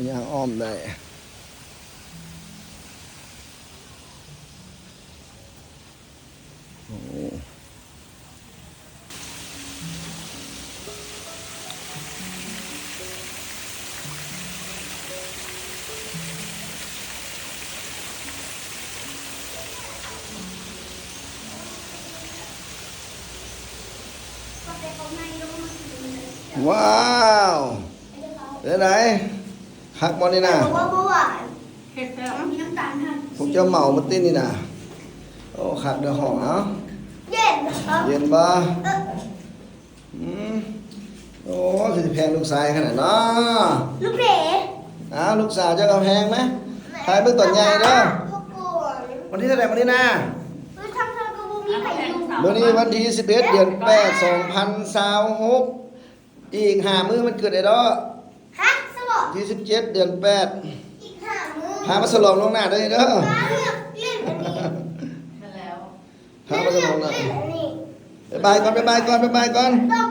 ยางอ้อมได้โอ้ว้าวเป็นไงคักบอลนี่นะ บอกว่าเมื่อวาน เผ็ดแล้ว มีน้ำตาลทัน พวกเจ้าเหมามาติ้นนี่นะโอ้คักเดือหอมเนาะ เย็นครับ เย็นบ่ เออ อืมโอ้คือสิแพงลูกชายขนาดเนาะ ลูกเด๋ อ้าวลูกสาวเจะกำแพงไหมถ่ายเบื้องต้นใหญ่เด้อ พ่อปวด วันที่เท่าไหร่วันนี้นะ เฮ้ยทำกระบุมีไข่ยุง วันนี้วันที่11 เดือน8 2026อีก5มื้อมันเกิดไอ้ดอก ฮะสบอก ที่17 เดือน8 อีก5 มื้อ พามาสลองลวงหน้าได้เด้อ ป้าเลือกเล่นอันนี้ นั่นแล้ว พามาสลองหน้า เล่นอันนี้ บ๊ายบายก่อนบ๊ายบายก่อนบ๊ายบายก่อน ดอก